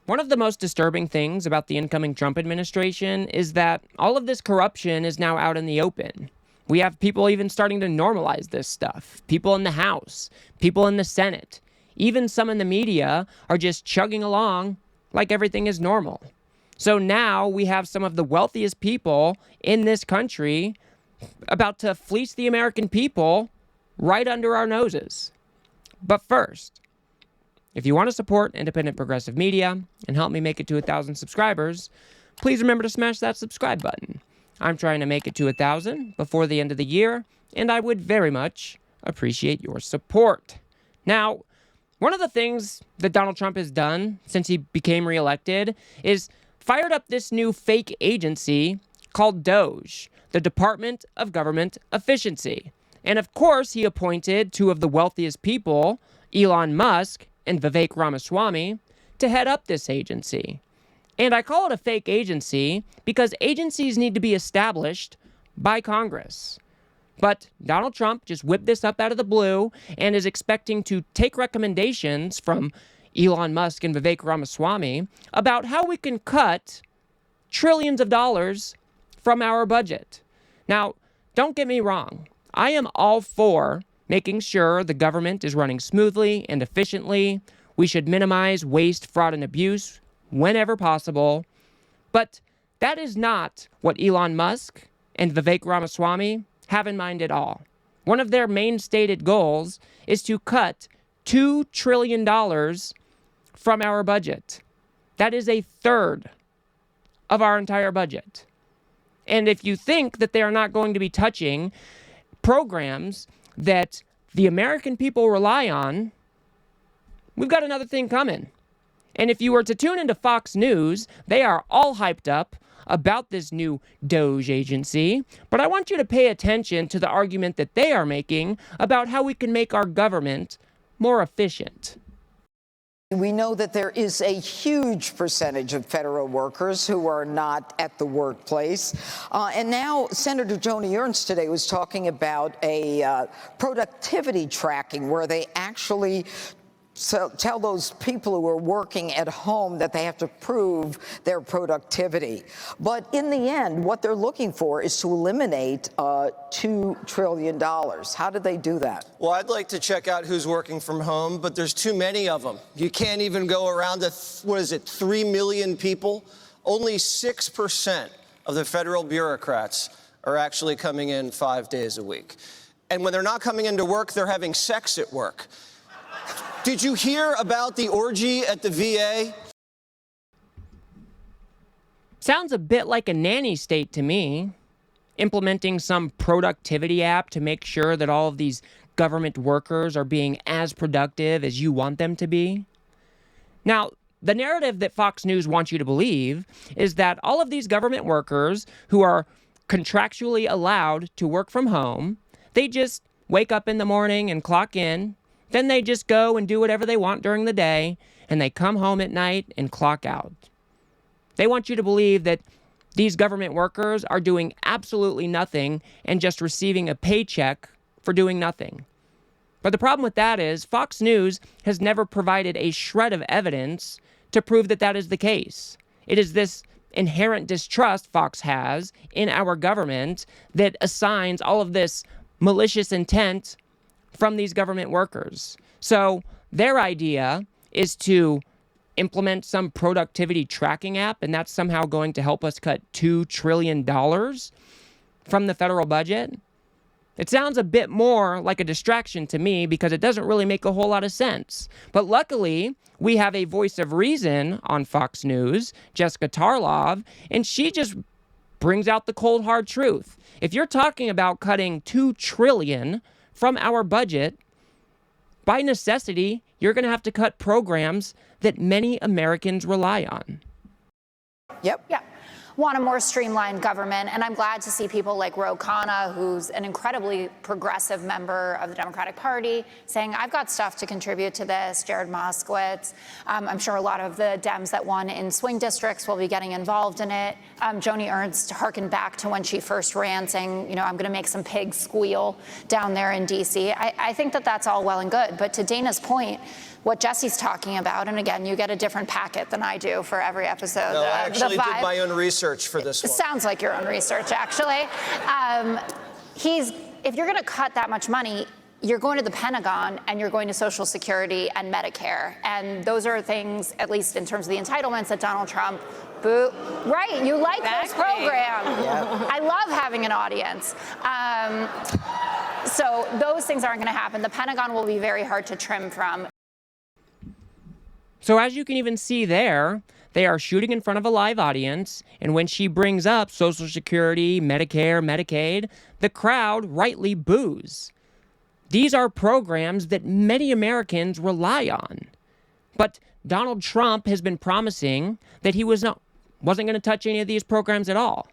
One of the most disturbing things about the incoming Trump administration is that all of this corruption is now out in the open. We have people even starting to normalize this stuff. People in the House, people in the Senate, even some in the media are just chugging along like everything is normal. So now we have some of the wealthiest people in this country about to fleece the American people right under our noses. But first, if you want to support independent progressive media and help me make it to 1,000 subscribers, please remember to smash that subscribe button. I'm trying to make it to 1,000 before the end of the year, and I would very much appreciate your support. Now, one of the things that Donald Trump has done since he became reelected is fired up this new fake agency called DOGE, the Department of Government Efficiency. And of course, he appointed two of the wealthiest people, Elon Musk and Vivek Ramaswamy, to head up this agency. And I call it a fake agency because agencies need to be established by Congress. But Donald Trump just whipped this up out of the blue and is expecting to take recommendations from Elon Musk and Vivek Ramaswamy about how we can cut trillions of dollars from our budget. Now, don't get me wrong. I am all for making sure the government is running smoothly and efficiently. We should minimize waste, fraud, and abuse whenever possible. But that is not what Elon Musk and Vivek Ramaswamy have in mind at all. One of their main stated goals is to cut $2 trillion from our budget. That is a third of our entire budget. And if you think that they are not going to be touching programs that the American people rely on, we've got another thing coming. And if you were to tune into Fox News, they are all hyped up about this new DOGE agency. But I want you to pay attention to the argument that they are making about how we can make our government more efficient. We know that there is a huge percentage of federal workers who are not at the workplace. And now Senator Joni Ernst today was talking about a productivity tracking where they actually tell those people who are working at home that they have to prove their productivity. But in the end, what they're looking for is to eliminate $2 trillion. How do they do that? Well, I'd like to check out who's working from home, but there's too many of them. You can't even go around the, 3 million people? Only 6% of the federal bureaucrats are actually coming in 5 days a week. And when they're not coming into work, they're having sex at work. Did you hear about the orgy at the VA? Sounds a bit like a nanny state to me. Implementing some productivity app to make sure that all of these government workers are being as productive as you want them to be. Now, the narrative that Fox News wants you to believe is that all of these government workers who are contractually allowed to work from home, they just wake up in the morning and clock in. Then they just go and do whatever they want during the day, and they come home at night and clock out. They want you to believe that these government workers are doing absolutely nothing and just receiving a paycheck for doing nothing. But the problem with that is Fox News has never provided a shred of evidence to prove that that is the case. It is this inherent distrust Fox has in our government that assigns all of this malicious intent from these government workers. So their idea is to implement some productivity tracking app, and that's somehow going to help us cut $2 trillion from the federal budget. It sounds a bit more like a distraction to me because it doesn't really make a whole lot of sense. But luckily, we have a voice of reason on Fox News, Jessica Tarlov, and she just brings out the cold, hard truth. If you're talking about cutting $2 trillion from our budget, by necessity, you're going to have to cut programs that many Americans rely on. Yep. Yeah. Want a more streamlined government, and I'm glad to see people like Ro Khanna, who's an incredibly progressive member of the Democratic Party, saying, I've got stuff to contribute to this. Jared Moskowitz. I'm sure a lot of the Dems that won in swing districts will be getting involved in it. Joni Ernst harkened back to when she first ran, saying, you know, I'm going to make some pigs squeal down there in D.C. I think that that's all well and good. But to Dana's point, what Jesse's talking about, and again, you get a different packet than I do for every episode. No, I actually the did my own research for this one. Sounds like your own research, actually. If you're going to cut that much money, you're going to the Pentagon and you're going to Social Security and Medicare. And those are things, at least in terms of the entitlements, that Donald Trump right, you like those programs. Yep. I love having an audience. So those things aren't going to happen. The Pentagon will be very hard to trim from. So as you can even see there, they are shooting in front of a live audience, and when she brings up Social Security, Medicare, Medicaid, the crowd rightly boos. These are programs that many Americans rely on. But Donald Trump has been promising that he wasn't going to touch any of these programs at all.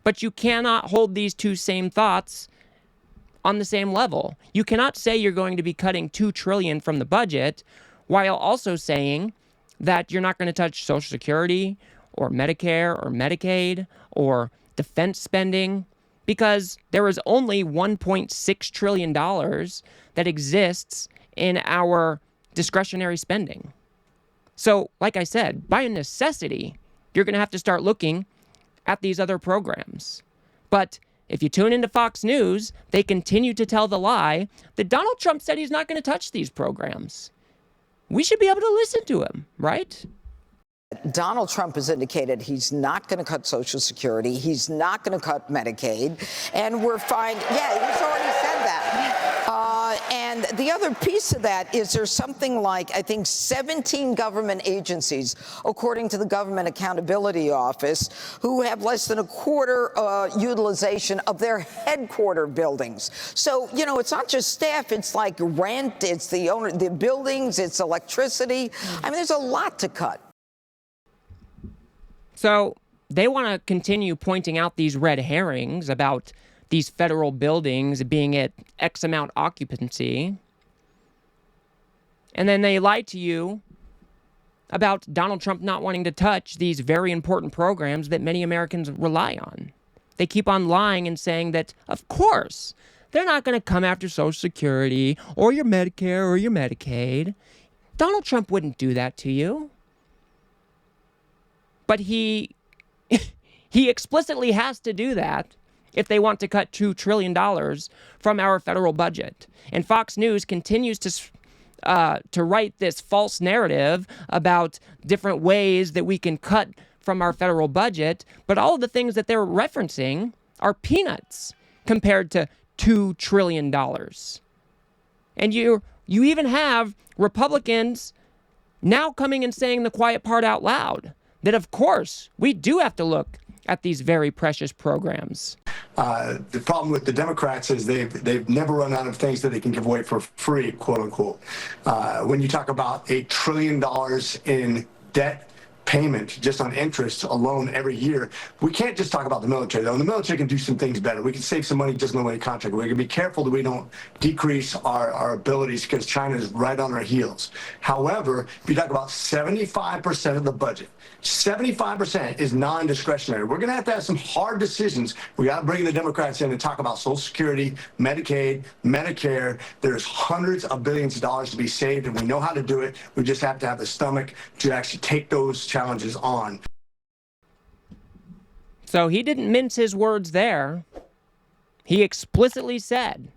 But you cannot hold these two same thoughts on the same level. You cannot say you're going to be cutting $2 trillion from the budget while also saying that you're not going to touch Social Security or Medicare or Medicaid or defense spending, because there is only $1.6 trillion that exists in our discretionary spending. So, like I said, by necessity, you're going to have to start looking at these other programs. But if you tune into Fox News, they continue to tell the lie that Donald Trump said he's not going to touch these programs. We should be able to listen to him, right? Donald Trump has indicated he's not going to cut Social Security. He's not going to cut Medicaid. And we're fine. Yeah, he's already said that. And the other piece of that is there's something like, I think, 17 government agencies, according to the Government Accountability Office, who have less than a quarter utilization of their headquarter buildings. So, you know, it's not just staff. It's like rent. It's the buildings. It's electricity. I mean, there's a lot to cut. So they want to continue pointing out these red herrings about these federal buildings being at X amount occupancy. And then they lie to you about Donald Trump not wanting to touch these very important programs that many Americans rely on. They keep on lying and saying that, of course, they're not going to come after Social Security or your Medicare or your Medicaid. Donald Trump wouldn't do that to you. But he explicitly has to do that if they want to cut $2 trillion from our federal budget. And Fox News continues to write this false narrative about different ways that we can cut from our federal budget, but all of the things that they're referencing are peanuts compared to $2 trillion. And you even have Republicans now coming and saying the quiet part out loud, that of course we do have to look at these very precious programs. The problem with the Democrats is they've never run out of things that they can give away for free, quote unquote. When you talk about $1 trillion in debt payment just on interest alone every year, we can't just talk about the military, though. The military can do some things better. We can save some money just in the way contract. We can be careful that we don't decrease our abilities, because China is right on our heels. However, if you talk about 75% of the budget, 75% is non-discretionary. We're going to have some hard decisions. We got to bring the Democrats in and talk about Social Security, Medicaid, Medicare. There's hundreds of billions of dollars to be saved, and we know how to do it. We just have to have the stomach to actually take those challenges on. So he didn't mince his words there. He explicitly said,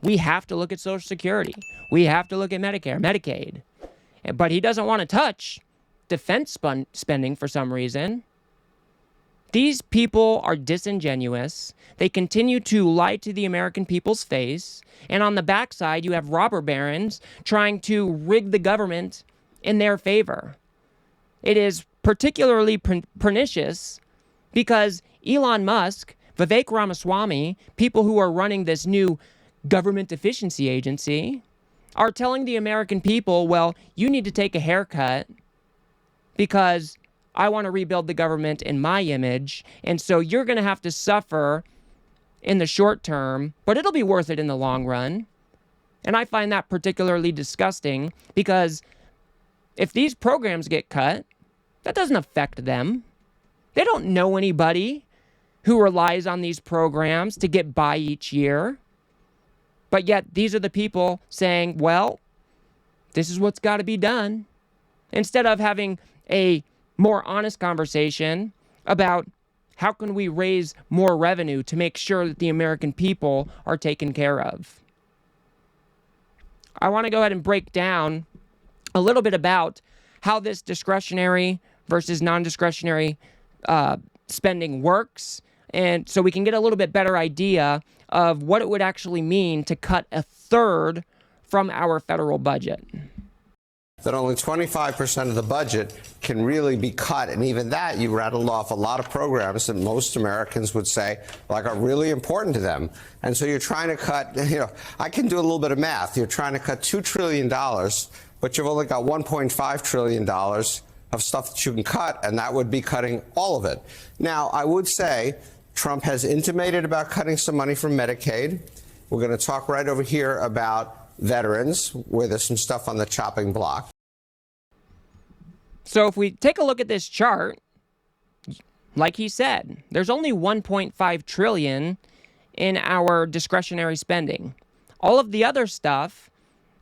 we have to look at Social Security. We have to look at Medicare, Medicaid. But he doesn't want to touch defense spending for some reason. These people are disingenuous. They continue to lie to the American people's face. And on the backside, you have robber barons trying to rig the government in their favor. It is particularly pernicious because Elon Musk, Vivek Ramaswamy, people who are running this new government efficiency agency, are telling the American people, well, you need to take a haircut because I want to rebuild the government in my image, and so you're going to have to suffer in the short term, but it'll be worth it in the long run. And I find that particularly disgusting because if these programs get cut, that doesn't affect them. They don't know anybody who relies on these programs to get by each year. But yet these are the people saying, well, This is what's got to be done. Instead of having a more honest conversation about how can we raise more revenue to make sure that the American people are taken care of. I want to go ahead and break down a little bit about how this discretionary versus non-discretionary spending works, and so we can get a little bit better idea of what it would actually mean to cut a third from our federal budget. That only 25% of the budget can really be cut. And even that, you rattled off a lot of programs that most Americans would say like are really important to them. And so you're trying to cut, I can do a little bit of math. You're trying to cut $2 trillion, but you've only got $1.5 trillion of stuff that you can cut, and that would be cutting all of it. Now, I would say Trump has intimated about cutting some money from Medicaid. We're going to talk right over here about veterans, where there's some stuff on the chopping block. So if we take a look at this chart, like he said, there's only 1.5 trillion in our discretionary spending. All of the other stuff,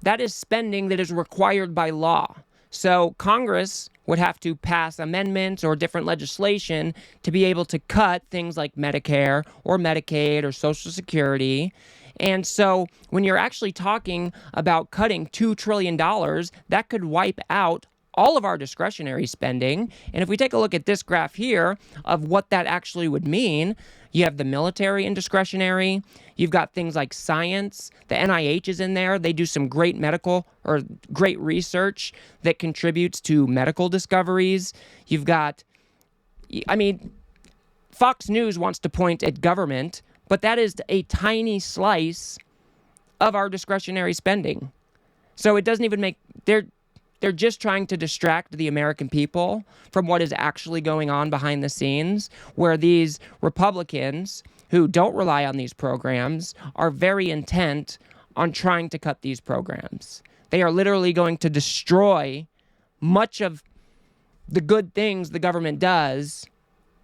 that is spending that is required by law. So Congress would have to pass amendments or different legislation to be able to cut things like Medicare or Medicaid or Social Security. And so when you're actually talking about cutting $2 trillion, that could wipe out all of our discretionary spending. And if we take a look at this graph here of what that actually would mean, you have the military in discretionary. You've got things like science. The NIH is in there. They do some great medical or great research that contributes to medical discoveries. You've got, Fox News wants to point at government, but that is a tiny slice of our discretionary spending. So it doesn't even make, they're just trying to distract the American people from what is actually going on behind the scenes, where these Republicans who don't rely on these programs are very intent on trying to cut these programs. They are literally going to destroy much of the good things the government does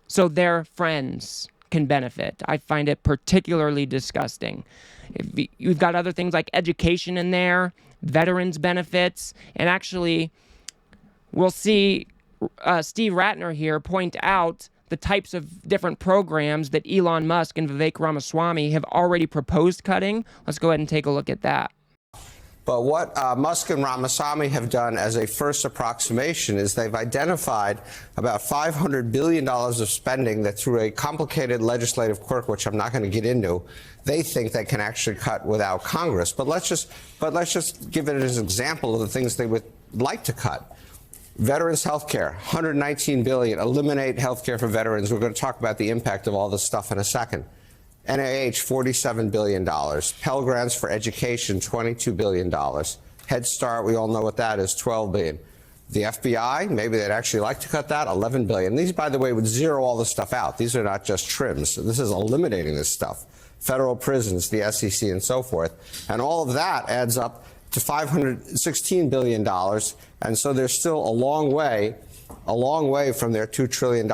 so their friends can benefit. I find it particularly disgusting. You've got other things like education in there, veterans benefits, and actually we'll see Steve Ratner here point out the types of different programs that Elon Musk and Vivek Ramaswamy have already proposed cutting. Let's go ahead and take a look at that. But what Musk and Ramaswamy have done as a first approximation is they've identified about $500 billion of spending that through a complicated legislative quirk, which I'm not going to get into, they think they can actually cut without Congress. But let's just give it as an example of the things they would like to cut. Veterans health care, $119 billion. Eliminate health care for veterans. We're going to talk about the impact of all this stuff in a second. NIH, $47 billion. Pell Grants for education, $22 billion. Head Start, we all know what that is, $12 billion. The FBI, maybe they'd actually like to cut that, $11 billion. These, by the way, would zero all this stuff out. These are not just trims. This is eliminating this stuff. Federal prisons, the SEC, and so forth. And all of that adds up to $516 billion. And so there's still a long way from their $2 trillion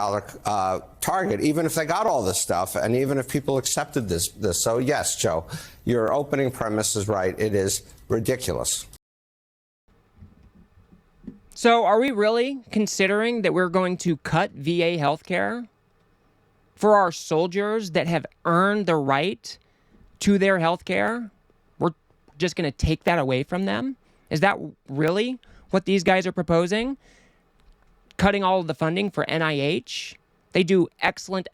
target, even if they got all this stuff and even if people accepted this. So, yes, Joe, your opening premise is right. It is ridiculous. So are we really considering that we're going to cut VA healthcare for our soldiers that have earned the right to their healthcare? We're just going to take that away from them? Is that really what these guys are proposing? Cutting all of the funding for NIH. They do excellent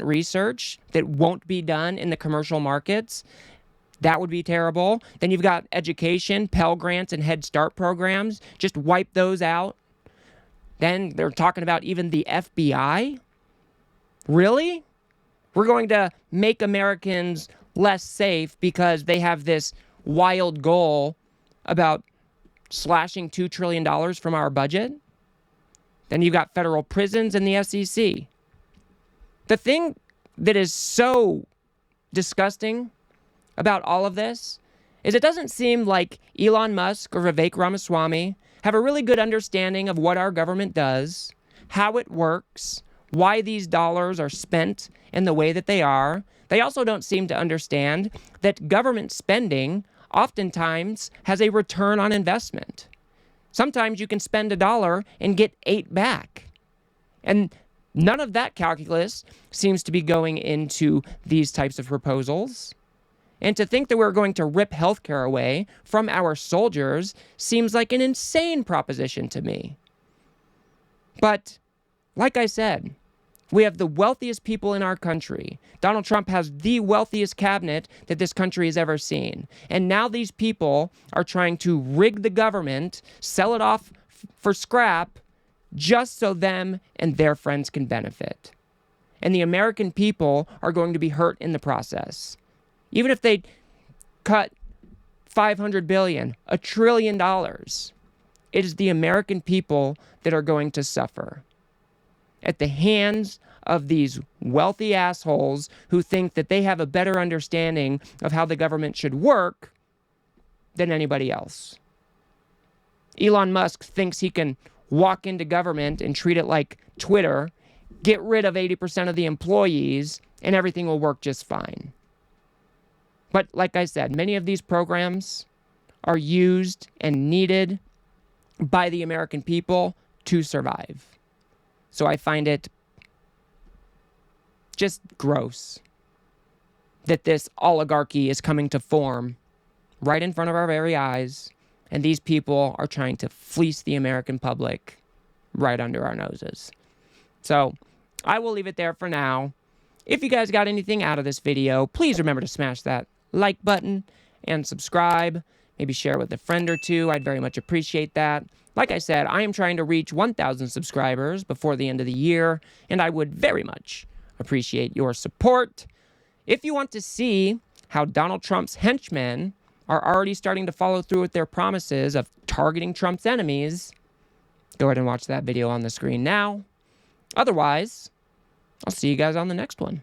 research that won't be done in the commercial markets. That would be terrible. Then you've got education, Pell Grants, and Head Start programs. Just wipe those out. Then they're talking about even the FBI. Really? We're going to make Americans less safe because they have this wild goal about slashing $2 trillion from our budget? Then you've got federal prisons and the SEC. The thing that is so disgusting about all of this is it doesn't seem like Elon Musk or Vivek Ramaswamy have a really good understanding of what our government does, how it works, why these dollars are spent in the way that they are. They also don't seem to understand that government spending oftentimes has a return on investment. Sometimes you can spend $1 and get 8 back. And none of that calculus seems to be going into these types of proposals. And to think that we're going to rip healthcare away from our soldiers seems like an insane proposition to me. But, like I said, we have the wealthiest people in our country. Donald Trump has the wealthiest cabinet that this country has ever seen. And now these people are trying to rig the government, sell it off for scrap, just so them and their friends can benefit. And the American people are going to be hurt in the process. Even if they cut $500 billion, $1 trillion, it is the American people that are going to suffer at the hands of these wealthy assholes who think that they have a better understanding of how the government should work than anybody else. Elon Musk thinks he can walk into government and treat it like Twitter, get rid of 80% of the employees, and everything will work just fine. But like I said, many of these programs are used and needed by the American people to survive. So I find it just gross that this oligarchy is coming to form right in front of our very eyes, and these people are trying to fleece the American public right under our noses. So I will leave it there for now. If you guys got anything out of this video, please remember to smash that like button and subscribe. Maybe share with a friend or two. I'd very much appreciate that. Like I said, I am trying to reach 1,000 subscribers before the end of the year, and I would very much appreciate your support. If you want to see how Donald Trump's henchmen are already starting to follow through with their promises of targeting Trump's enemies, go ahead and watch that video on the screen now. Otherwise, I'll see you guys on the next one.